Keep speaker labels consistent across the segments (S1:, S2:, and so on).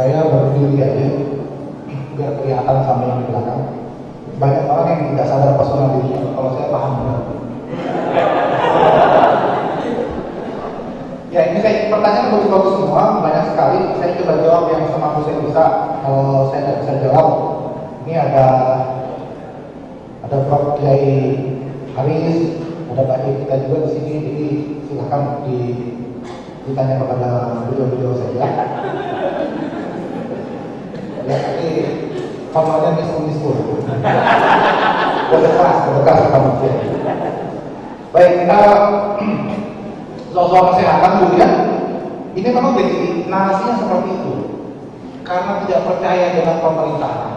S1: Saya berdiri aja biar kelihatan sama yang di belakang. Banyak orang yang tidak sadar personal dirinya. Kalau saya paham benar. Ya ini saya pertanyaan bagus-bagus semua, banyak sekali. Saya coba jawab yang semampu saya bisa. Kalau saya tidak bisa jawab, ini ada Prof. Kiai Haris, ada Pak Kiai kita juga di sini. Jadi silakan ditanya kepada beliau-beliau saja. Ya, tapi formalnya diskur. Berkas kamu. Baik, soal kesehatan dulu ya. Ini memang jadi narasinya seperti itu. Karena tidak percaya dengan pemerintahan.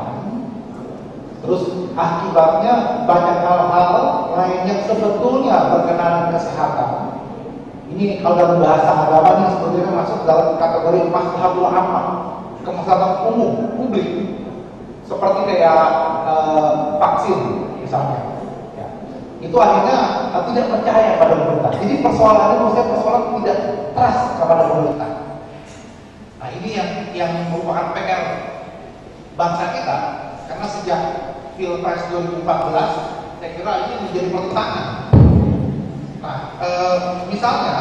S1: Terus akibatnya banyak hal-hal lain yang sebetulnya berkenaan kesehatan. Ini kalau dalam bahasa agama ini sebetulnya masuk dalam kategori maslahatul ammah, kemaslahatan umum, publik. Seperti kayak vaksin misalnya. Ya. Itu akhirnya tidak percaya pada pemerintah. Jadi persoalannya menurut saya persoalan tidak trust kepada pemerintah. Nah ini yang merupakan PR bangsa kita. Karena sejak Pilpres 2014, saya kira ini menjadi pertentangan. Nah, misalnya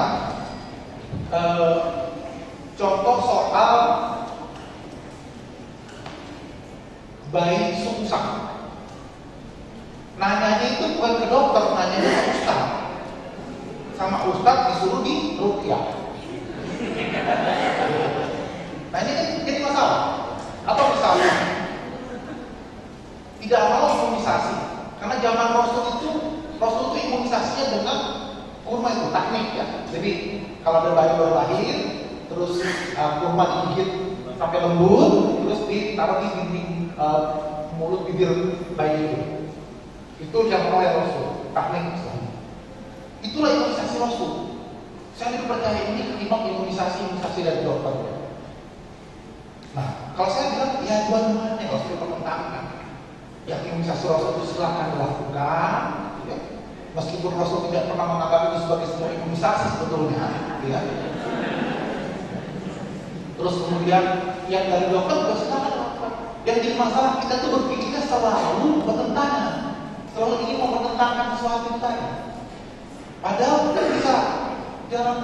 S1: contoh soal bayi sungsang. Nanyanya itu bukan ke dokter, nanyanya ke ustaz. Sama ustaz disuruh di ruqyah. Nah ini kan jadi masalah. Atau misalnya tidak mau imunisasi, karena zaman Rasul itu imunisasinya dengan kurma itu teknik ya. Jadi kalau ada bayi baru lahir, terus kurma digigit sampai lembut, terus ditaruh di dinding mulut bibir bayi itu. Itu yang oleh Rasul, teknik. Itulah imunisasi Rasul. Saya lebih percaya ini ketimbang imunisasi dari dokter. Nah, kalau saya bilang ya dua-duanya nggak usah dipertentangkan. Yang imunisasi Rasul itu silakan dilakukan, ya. Meskipun Rasul tidak pernah menganggap itu sebagai sebuah imunisasi sebetulnya, ya. Terus kemudian yang dari dokter juga silakan lakukan. Yang jadi masalah kita tuh berpikirnya selalu bertentangan, selalu ingin mempertentangkan sesuatu tadi. Padahal kita bisa dalam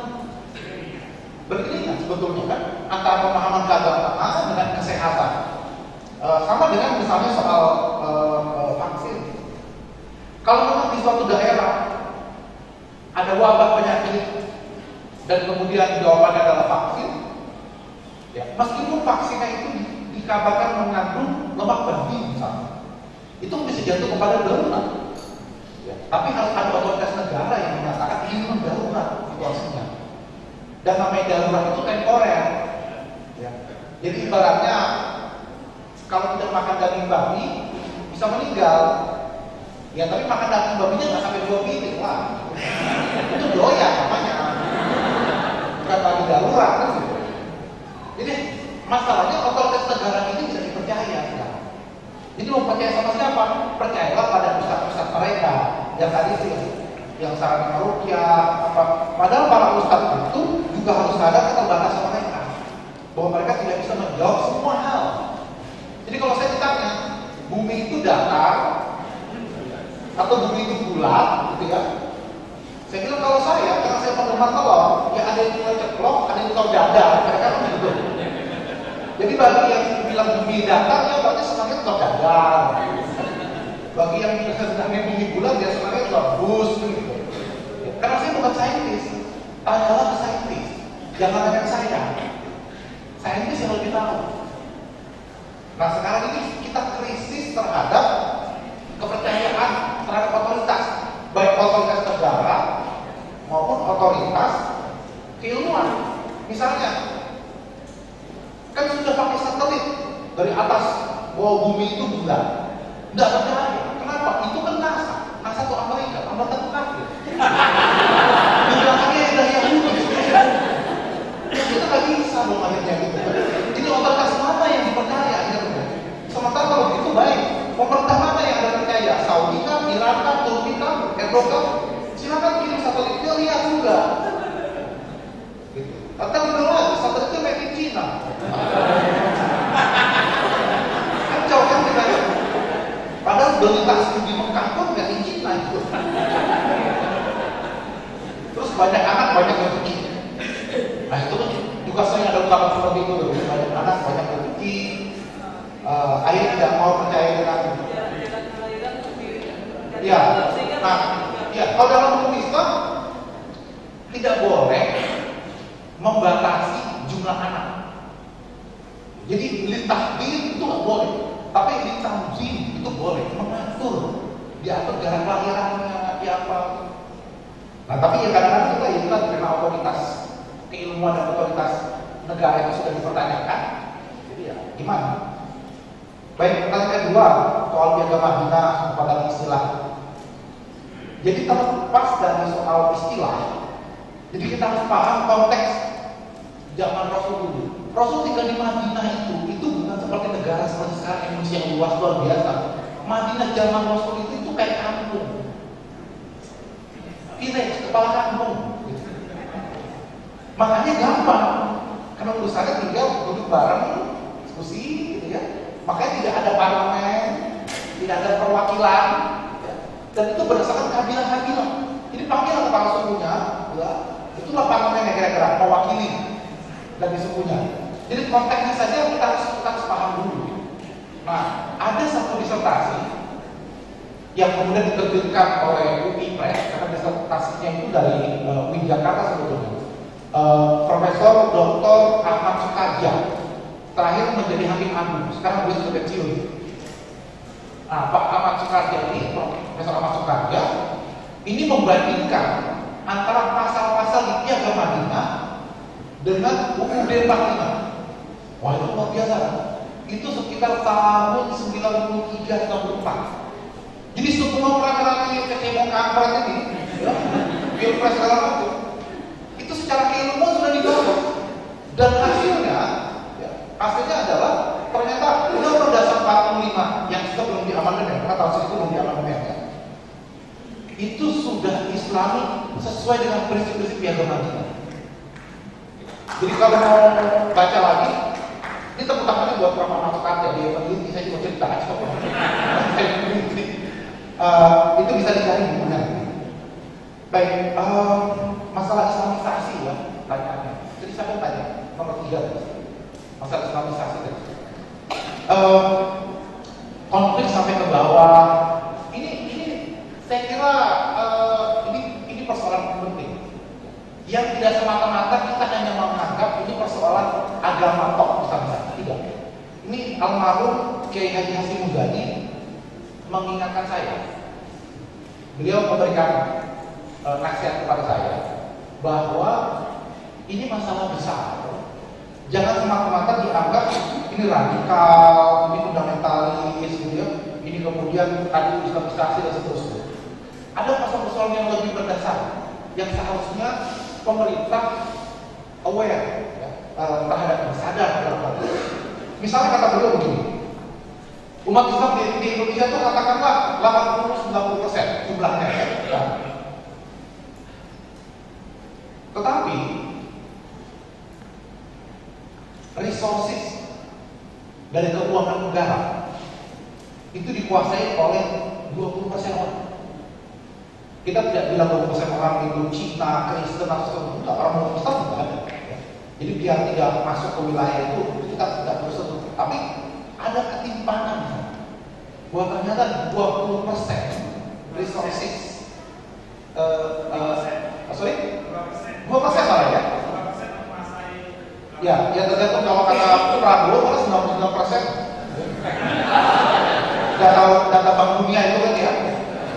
S1: beriringan sebetulnya kan antara pemahaman keagamaan dengan kesehatan. Sama dengan misalnya soal vaksin. Kalau memang di suatu daerah ada wabah penyakit dan kemudian jawabannya adalah vaksin, ya, meskipun vaksinnya itu dikabarkan mengandung lemak babi misalnya, itu bisa jatuh kepada darurat. Ya, tapi harus ada otoritas negara yang menyatakan ini memang darurat situasinya. Dan namanya darurat itu temporer. Ya. Jadi ibaratnya kalau tidak makan daging babi bisa meninggal. Ya tapi makan daging babinya nggak sampai 2 biji lah. Itu doyan namanya. Bukan lagi darurat kan gitu. Jadi masalahnya otoritas negara ini bisa dipercaya. Ya. Jadi mau percaya sama siapa? Percayalah pada ustaz-ustaz mereka yang tadi sih, yang saran ruqyah apa. Padahal para ustaz itu juga harus ada keterbatasan mereka, bahwa mereka tidak bisa menjawab semua hal. Jadi kalau saya ditanya, bumi itu datar atau bumi itu bulat, gitu ya? Saya bilang kalau saya, karena saya penggemar telur, ya ada yang mulai ceklok, ada yang telur dadar, kira-kira begitu. Jadi bagi yang bilang bumi datar, ya berarti senangnya telur dadar. Bagi yang senangnya bumi bulat, dia senangnya telur bus, gitu. Karena saya bukan saintis, tanyalah ke saintis, jangan tanya ke saya. Saintis yang lebih tahu. Nah sekarang ini kita krisis terhadap kepercayaan terhadap otoritas, baik otoritas negara maupun otoritas keilmuan. Misalnya, kan sudah pakai satelit dari atas bahwa bumi itu bulat, nggak percaya. Kenapa? Itu kan NASA itu Amerika, Amerika itu kafir. Di belakangnya ada Yahudi. Kita nggak bisa dong akhirnya gitu. Jadi otoritas mana yang dipercaya? Sementara kalau begitu baik, pemerintah mana yang ada percaya? Saudi kan, Iran kan, Turki kan, Eropa, silakan kirim satelitnya lihat juga. Gitu. Atau bilang lagi, satelitnya made in China. banyak anak banyak rezeki. Nah itu juga sering ada ungkapan seperti itu, banyak anak banyak rezeki. Akhirnya tidak mau percaya dengan ya. Nah, ya kalau dalam hukum Islam tidak boleh membatasi jumlah anak. Jadi litahdir itu nggak boleh, tapi litamzim itu boleh, mengatur, diatur gara kelahirannya, apa. Nah tapi ya kadang-kadang kita ya kita karena otoritas keilmuan dan otoritas negara itu sudah dipertanyakan. Jadi ya gimana? Baik, pertanyaan kedua soal piagam Madinah kepada istilah. Jadi terlepas dari soal istilah, jadi kita harus paham konteks zaman Rasul dulu. Rasul tinggal di Madinah itu bukan seperti negara seperti sekarang Indonesia yang luas luar biasa. Madinah zaman Rasul itu kayak kampung. Village, kepala kampung. Makanya gampang, karena urusannya tinggal duduk bareng, diskusi, gitu ya. Makanya tidak ada parlemen, tidak ada perwakilan, ya. Dan itu berdasarkan kabilah-kabilah. Jadi panggilan kepala sukunya, ya, itulah parlemennya kira-kira mewakili dari sukunya. Jadi konteksnya saja kita harus paham dulu. Nah, ada satu disertasi yang kemudian diterbitkan oleh UI Press karena disertasinya itu dari UIN Jakarta sebetulnya. Profesor Dr. Ahmad Sukaja terakhir menjadi hakim agung, sekarang beliau sudah pensiun. Nah, Pak Ahmad Sukaja ini, Profesor Ahmad Sukaja ini membandingkan antara pasal-pasal di Piagam Madinah dengan UUD 45. Wah itu luar biasa. Itu sekitar tahun 93-94. Jadi sebelum rame-rame kecebong kampret ini, ya, Pilpres segala macam, itu secara keilmuan sudah digagas. Dan hasilnya adalah ternyata Undang-Undang Dasar 45 yang kita belum diamandemen, karena tahun segitu belum diamandemen ya. Itu sudah Islami sesuai dengan prinsip-prinsip Piagam Madinah. Jadi kalau mau baca lagi, ini tepuk tangannya buat Prof. Ahmad Sukaja, dia peneliti, saya juga cerita aja. Itu bisa dicari di mana. Baik, masalah Islamisasi ya, tanyaannya. Jadi siapa tanya? Nomor 3 masalah Islamisasi tadi. Konflik sampai ke bawah. Ini saya kira ini persoalan penting. Yang tidak semata-mata kita hanya menganggap ini persoalan agama tok misalnya. Tidak. Ini almarhum Kiai Haji Hasyim Muzadi mengingatkan saya. Beliau memberikan nasihat kepada saya bahwa ini masalah besar. Jangan semata-mata dianggap ini radikal, ini fundamentalis, gitu ya. Ini kemudian tadi Islamisasi dan seterusnya. Ada persoalan yang lebih berdasar yang seharusnya pemerintah aware ya, terhadap sadar dalam hal ini. Misalnya kata beliau begini, umat Islam di Indonesia itu katakanlah 80-90% jumlahnya ya. Tetapi resources dari keuangan negara itu dikuasai oleh 20% orang. Kita tidak bilang 20% orang itu Cina, Kristen, atau orang Islam tidak ada. Jadi biar tidak masuk ke wilayah itu kita tidak terus. Tapi ada ketimpangan. Bahwa ternyata 20% resources, sorry, 2% malah ya. Ya, ya tergantung kalau kata Prabowo malah 99%. Data Bank Dunia itu kan ya.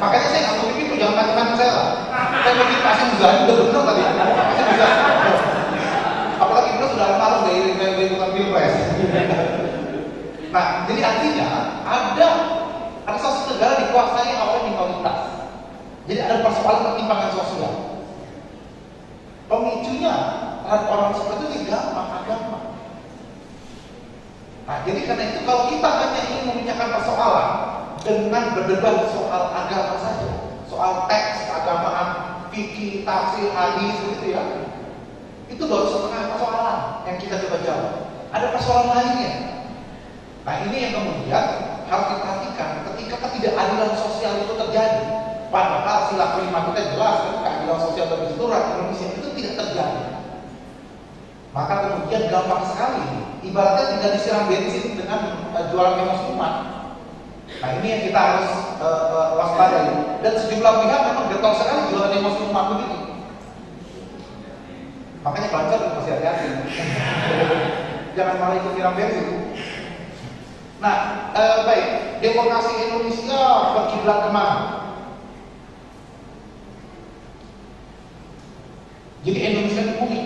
S1: Makanya saya nggak mau itu, jangan macam-macam saya lah. Saya mau dikasih Muzani udah benar tadi. Saya bisa. Apalagi beliau sudah almarhum dari ikutan Pilpres. Nah, jadi artinya ada resources negara dikuasai oleh minoritas. Jadi ada persoalan ketimpangan sosial. Pemicunya orang seperti itu gampang agama. Nah, jadi karena itu kalau kita hanya ingin memecahkan persoalan dengan berdebat soal agama saja, soal teks keagamaan, fikih, tafsir, hadis, gitu ya, itu baru setengah persoalan yang kita coba jawab. Ada persoalan lainnya. Nah, ini yang kemudian harus diperhatikan ketika ketidakadilan sosial itu terjadi. Padahal sila kelima kita jelas kan keadilan keadilan sosial bagi seluruh rakyat Indonesia itu tidak terjadi. Maka kemudian gampang sekali, ibaratnya tinggal disiram bensin dengan jualan Memos Umat. Nah ini yang kita harus waspadai. Dan sejumlah pihak memang getol sekali jualan Memos Umat begitu. Makanya baca masih hati-hati. Jangan malah ikut siram bensin. Nah, baik, demokrasi Indonesia berkiblat kemana? Jadi Indonesia itu unik.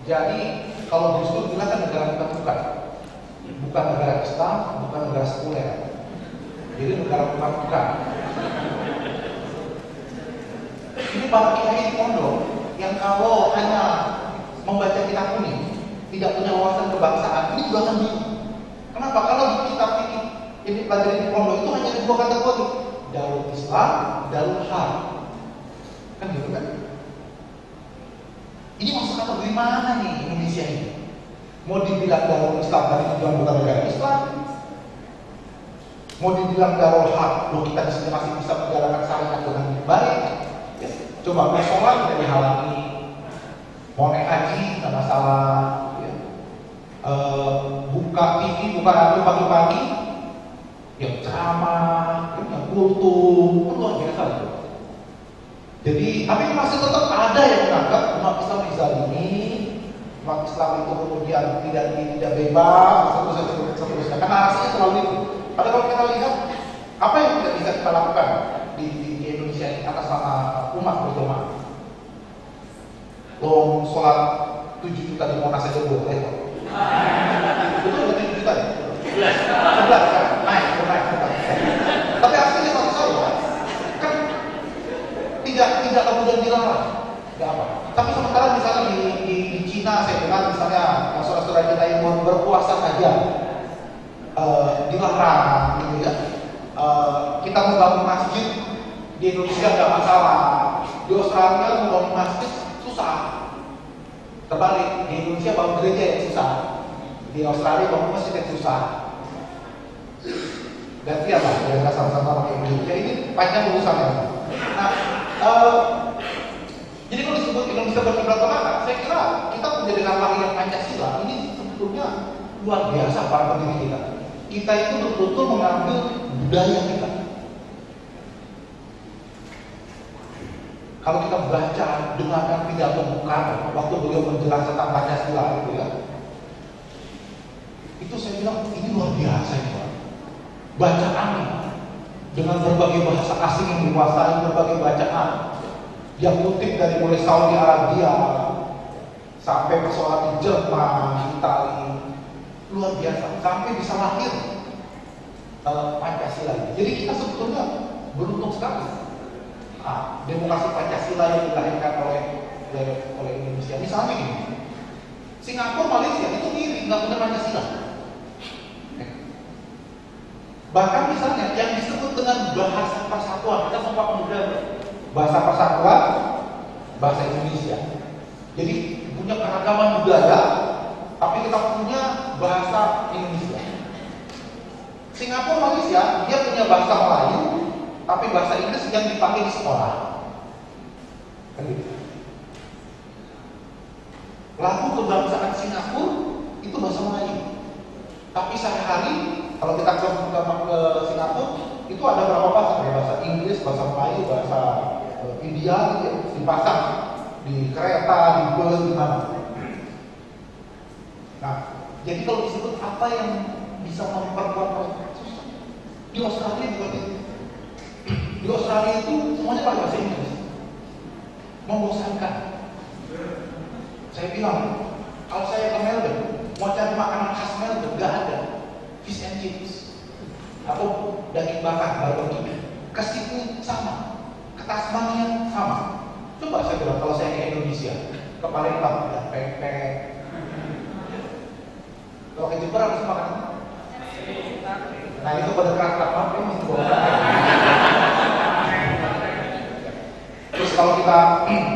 S1: Jadi kalau Gus Dur bilang kan negara bukan negara Islam, bukan negara sekuler. Jadi negara bukan. Ini para kiai di pondok yang kalau hanya membaca kitab kuning, tidak punya wawasan kebangsaan, ini juga akan bingung. Kenapa? Kalau di kitab ini pelajaran di pondok itu hanya dua kategori, Darul Islam, Darul Harb. Kan gitu kan? Ini masuk kategori mana nih Indonesia ini? Mau dibilang Darul Islam dari tujuan bukan negara Islam? Mau dibilang Darul Harb, lo kita di sini masih bisa menjalankan syariat dengan baik? Ya. Coba mau sholat tidak dihalangi, mau naik haji tidak masalah. Ya. Buka TV, buka radio pagi-pagi, yang ceramah, yang kultum, luar biasa itu. Jadi, tapi masih tetap ada yang menganggap umat Islam dizalimi, umat Islam itu kemudian tidak bebas, seterusnya. Karena narasinya selalu itu. Padahal kalau kita lihat apa yang tidak bisa kita lakukan di Indonesia ini atas nama umat berjamaah. Lo sholat 7 juta di Monas saja boleh kok. Betul nggak 7 juta ya? 11 kan? Naik. Tapi aslinya maksud saya kan tidak kemudian dilarang, nggak apa. Tapi sementara misalnya di Cina saya dengar misalnya saudara-saudara kita yang mau berpuasa saja dilarang, gitu ya. Kita mau bangun masjid di Indonesia nggak masalah, di Australia mau bangun masjid susah. Terbalik, di Indonesia bangun gereja yang susah, di Australia bangun masjid yang susah. Berarti apa? Ya sama-sama pakai Indonesia ini panjang urusannya. Nah, jadi kalau disebut Indonesia berkiblat kemana, saya kira kita dengan lahir Pancasila ini sebetulnya luar biasa para pendiri kita. Kita itu betul-betul mengambil budaya kita. Kalau kita baca dengarkan pidato Bung Karno waktu beliau menjelaskan tentang Pancasila itu ya, itu saya bilang ini luar biasa ini Pak. Bacaan dengan berbagai bahasa asing yang dikuasai, berbagai bacaan yang kutip dari mulai Saudi Arabia sampai persoalan di Jerman, Italia, luar biasa sampai bisa lahir Pancasila. Jadi kita sebetulnya beruntung sekali. Demokrasi Pancasila yang dilahirkan oleh Indonesia. Misalnya gini, Singapura, Malaysia itu mirip, nggak punya Pancasila. Bahkan misalnya yang disebut dengan bahasa persatuan, kita sempat kemudian bahasa persatuan, bahasa Indonesia. Jadi punya keragaman budaya, tapi kita punya bahasa Indonesia. Singapura, Malaysia, dia punya bahasa Melayu, tapi bahasa Inggris yang dipakai di sekolah. Lalu kebangsaan Singapura itu bahasa Melayu, tapi sehari-hari kalau kita ke Singapura itu ada berapa bahasa? Bahasa Inggris, bahasa Melayu, bahasa India gitu, dipasang di kereta, di bus, di mana. Nah, jadi kalau disebut apa yang bisa memperkuat susah. Di Australia juga gitu. Di Australia itu semuanya pakai bahasa Inggris. Membosankan. Saya bilang, kalau saya ke Melbourne, mau cari makanan khas Melbourne, nggak ada. Fish and chips atau daging bakar barbecue. Ke Sydney sama, ke Tasmania sama. Coba saya bilang kalau saya ke Indonesia, ke Palembang ada pempek. Kalau ke Jepara harus makan. Nah itu pada kerak-kerak apa ini? Terus kalau kita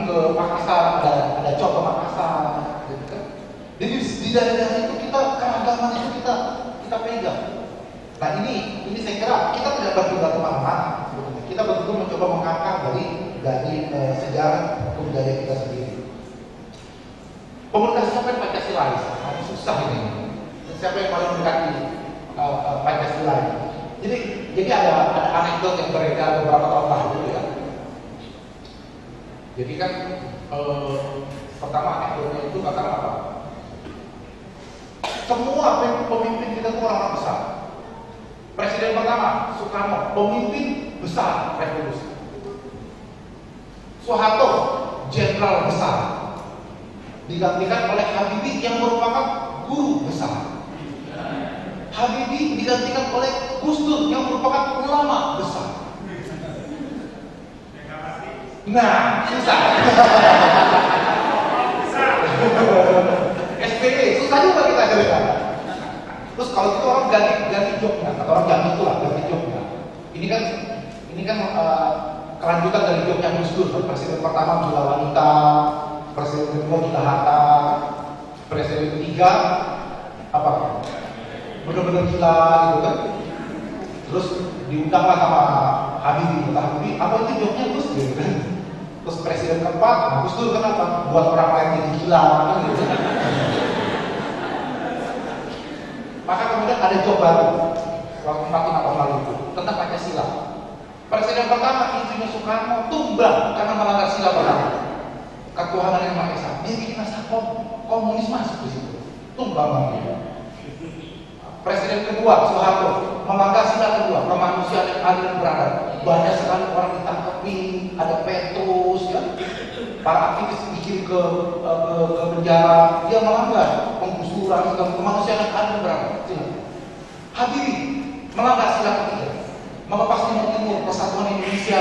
S1: ke Makassar ada coto Makassar, gitu kan? Jadi di daerah itu kita keragaman itu kita pegang. Nah ini saya kira kita tidak berpindah kemana-mana. Kita betul-betul mencoba mengangkat dari dari sejarah hukum budaya kita sendiri. Komunikasi siapa yang Pancasila? Ini susah ini. Siapa yang paling mendekati Pancasila ini? Jadi ada anekdot yang beredar beberapa tahun lalu ya. Jadi kan pertama anekdotnya itu kata apa? Semua pemimpin kita itu orang besar. Presiden pertama Soekarno, pemimpin besar revolusi. Soeharto, jenderal besar, digantikan oleh Habibie yang merupakan guru besar. Habibie digantikan oleh Gus Dur yang merupakan ulama besar. Nah, susah. SBY, susah juga kita cerita. Terus kalau itu orang ganti jobnya, kata orang jangan itulah ganti jobnya. Ini kan kelanjutan dari jobnya Gus Dur. Presiden pertama Jula Wanita, presiden kedua Jula Hatta, presiden ketiga apa? Benar-benar gila gitu kan. Terus diundanglah sama Habibie, apa itu jobnya Gus gitu kan. Terus presiden keempat, Gus Dur kenapa? Buat orang lain jadi gila kan gitu. Maka kemudian ada job baru waktu 45 tahun lalu itu tentang Pancasila. Presiden pertama istrinya Soekarno tumbang karena melanggar sila pertama. Ketuhanan yang Maha Esa. Dia bikin naskah komunis masuk di situ. Tumbang dia. Presiden kedua Soeharto melanggar sila kedua, kemanusiaan yang adil dan beradab. Banyak sekali orang ditangkapin, ada Petrus ya. Para aktivis dikirim ke penjara, dia melanggar penggusuran, kemanusiaan yang adil dan beradab. Habibie melanggar sila ketiga, melepas timur persatuan Indonesia.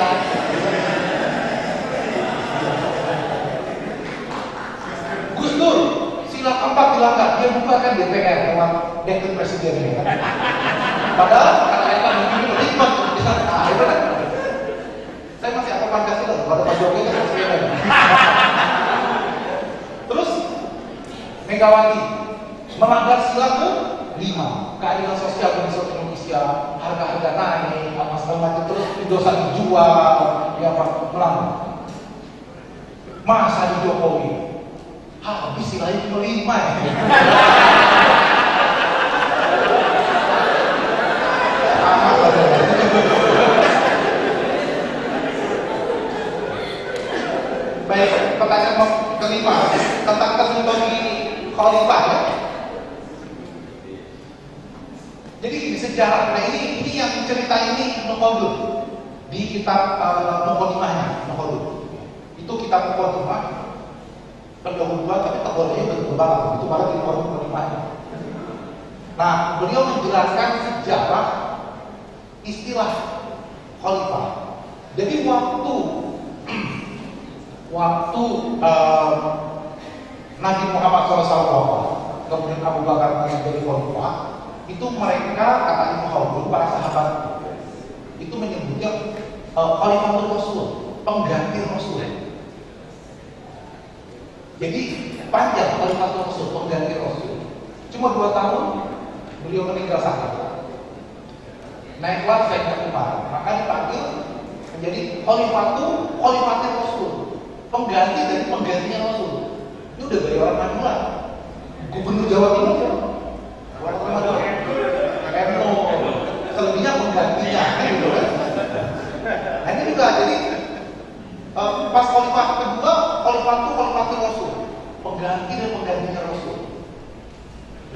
S1: Gus Dur sila keempat dilanggar, dia bubarkan DPR lewat dekret presiden ya. Padahal karena itu mungkin ribet di sana. Saya masih apa Pancasila, pada Pak Jokowi kan presiden. Terus Megawati melanggar sila ke-5, keadilan sosial bagi seluruh Indonesia, harga-harga naik, apa segala macam, terus dosa dijual, ya apa melanggar. Masa di Jokowi habis silanya ke-5 ya. Baik, pertanyaan kelima tentang teknologi khalifah ya. Jadi di sejarah, nah ini yang cerita ini Ibnu Khaldun di kitab Muqaddimahnya Ibnu Khaldun. Itu kitab Muqaddimah pendahuluan tapi tebelnya betul banget. Itu baru di Muqaddimahnya. Nah, beliau menjelaskan sejarah istilah khalifah. Jadi waktu Nabi Muhammad SAW kemudian Abu Bakar menjadi khalifah, itu mereka kata Ibnu Khaldun para sahabat itu menyebutnya Khalifatul Rasul, pengganti Rasul. Jadi panjang Khalifatul Rasul, pengganti Rasul. Cuma 2 tahun beliau meninggal sakit. Naiklah Sayyidina Umar, maka dipanggil menjadi Khalifatul Rasul, pengganti dari penggantinya Rasul. Ini udah gaya orang Madura. Gubernur Jawa Timur ya. Selebihnya penggantinya kan gitu kan. Nah ini juga jadi pas khalifah kedua, Khalifatul Rasul, pengganti dan penggantinya Rasul.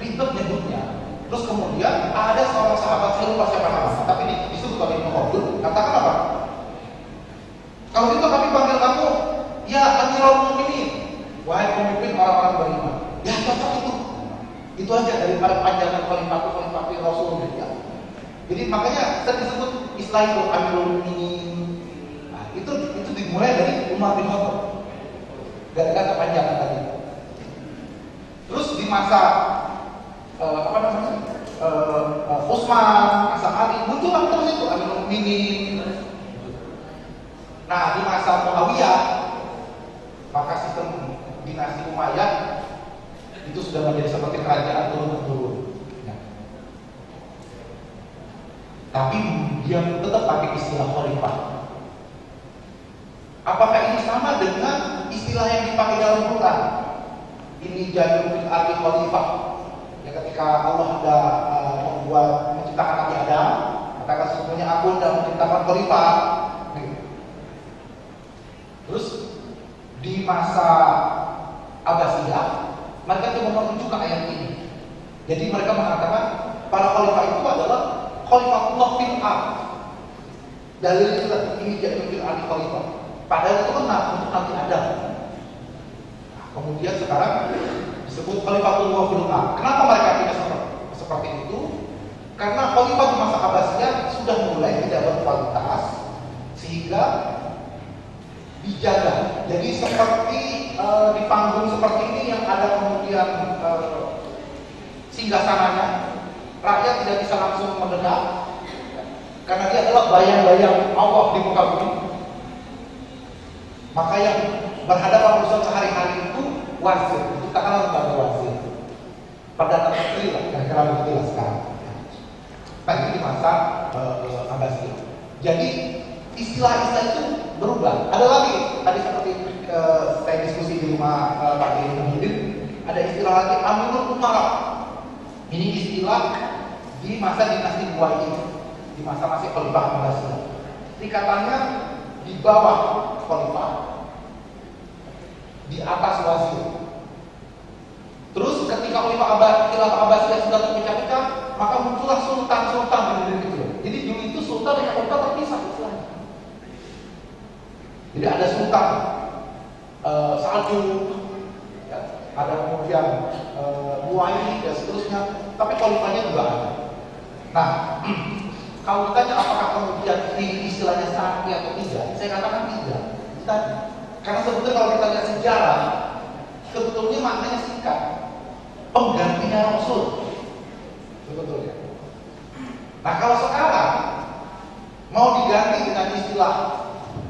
S1: Ribet nyebutnya. Terus kemudian ada seorang sahabat, saya lupa siapa namanya, tapi disebut oleh Ibnu Khaldun, katakan apa? Kalau gitu kami panggil kamu, ya Amirul Mukminin, wahai pemimpin orang-orang beriman. Ya cocok itu. Itu aja daripada panjangan Khalifatul Rasul ya. Jadi makanya saya disebut istilah itu Amirul Mukminin. Nah, itu dimulai dari Umar bin Khattab. Gara-gara kepanjangan tadi. Terus di masa Utsman, masa Ali, muncullah terus itu Amirul Mukminin. Nah, di masa Muawiyah, maka sistem dinasti Umayyad itu sudah menjadi seperti kerajaan turun-temurun. Ya. Tapi dia tetap pakai istilah khalifah. Apa sama dengan istilah yang dipakai dalam Quran. Ini jadul fil ardi khalifah. Ya, ketika Allah ada menciptakan Nabi Adam, katakan sesungguhnya aku sudah menciptakan khalifah. Terus di masa Abbasiyah, mereka coba menunjukkan ayat ini. Jadi mereka mengatakan para khalifah itu adalah khalifatullah fil ard. Dalil itu ini jadul fil ardi khalifah. Padahal itu benar untuk Nabi Adam. Nah, kemudian sekarang disebut khalifatullah fil ard. Kenapa mereka tidak seperti itu? Karena khalifah di masa Abbasiyah sudah mulai tidak berkualitas sehingga dijaga. Jadi seperti di panggung seperti ini yang ada kemudian singgasananya, rakyat tidak bisa langsung mendengar karena dia adalah bayang-bayang Allah di muka bumi. Maka yang berhadapan urusan sehari-hari itu wazir, itu katakanlah lembaga wazir, perdana menteri lah, kira-kira begitulah sekarang. Nah, itu di masa Abbasiyah. Jadi istilah-istilah itu berubah. Ada lagi, tadi seperti saya diskusi di rumah Pak Kiai Muhyiddin, ada istilah lagi Amirul Umara. Ini istilah di masa dinasti Buayi, di masa masih Khalifah Abbasiyah. Tingkatannya di bawah Khalifah, di atas wazir. Terus ketika Khalifah Abbasiyah sudah terpecah-pecah, maka muncullah sultan-sultan di negeri itu. Jadi dulu itu sultan dengan khalifah terpisah istilahnya. Jadi ada sultan Saljuk, ya, ada kemudian Buayi dan seterusnya, tapi khalifahnya juga ada. Nah, kalau ditanya apakah kemudian ini istilahnya sakti atau tidak, saya katakan tidak. Karena sebetulnya kalau kita lihat sejarah, sebetulnya maknanya singkat, penggantinya Rasul, sebetulnya. Nah, kalau sekarang mau diganti dengan istilah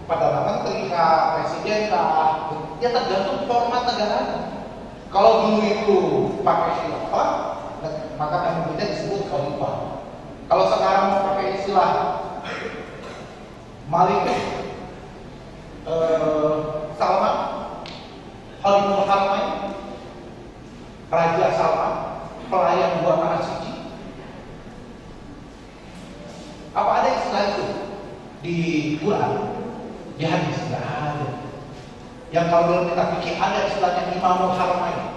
S1: Perdana Menteri kah, Presiden kah, ya tergantung format negaranya. Kalau dulu itu pakai khilafah, maka kemudian disebut khalifah. Kalau sekarang mau pakai istilah Malik Salman, Khalifah Haramain, Raja Salman, pelayan buat tanah suci. Apa ada istilah itu di Quran? Di hadis tidak ada. Yang kalau dalam kita pikir ada istilahnya Imamul Haramain.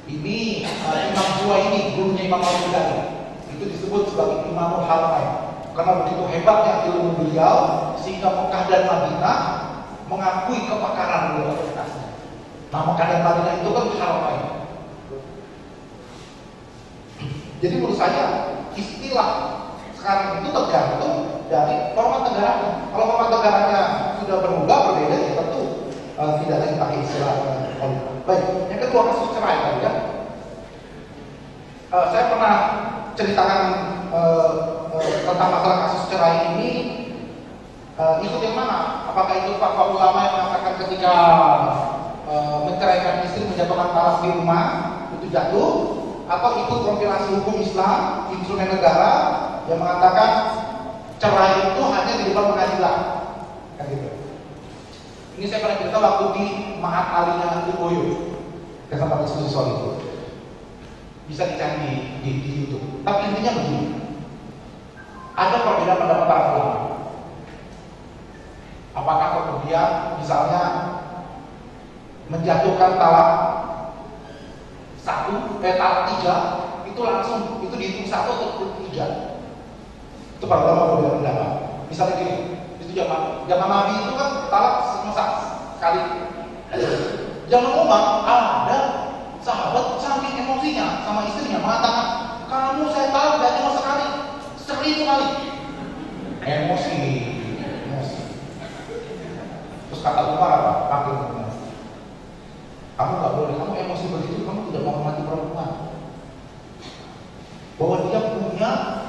S1: Ini Imam Juwaini, gurunya Imam Al-Ghazali, itu disebut sebagai Imamul Haramain karena begitu hebatnya ilmu beliau sehingga Mekah dan Madinah mengakui kepakaran beliau atasnya. Nah, Mekah dan Madinah itu kan Haramain. Jadi menurut saya istilah sekarang itu tergantung dari format negaranya. Kalau format negaranya sudah berubah berbeda, ya tentu tidak lagi pakai istilah khalifah. Baik, yang kedua kasus cerai tadi ya. Saya pernah ceritakan tentang masalah kasus cerai ini. Ikut yang mana? Apakah ikut fatwa ulama yang mengatakan ketika menceraikan istri menjatuhkan talak di rumah itu jatuh, atau ikut kompilasi hukum Islam instrumen negara yang mengatakan cerai itu hanya di depan pengadilan, kan gitu. Ini saya pernah cerita waktu di Mahat Alinya Lirboyo, kesempatan diskusi soal itu. Bisa dicari di YouTube. Tapi intinya begini, ada perbedaan pendapat para ulama. Apakah kemudian misalnya menjatuhkan talak talak 3 itu langsung itu dihitung 1 atau 3? Itu para ulama berbeda pendapat. Misalnya gini, itu zaman Nabi itu kan talak sekali. Zaman Umar ada sahabat saking emosinya sama istrinya mengatakan, kamu saya talak gak cuma sekali, 1000 kali. Emosi. Terus kata Umar apa? Kamu gak boleh, kamu emosi begitu, kamu tidak menghormati perempuan. Bahwa dia punya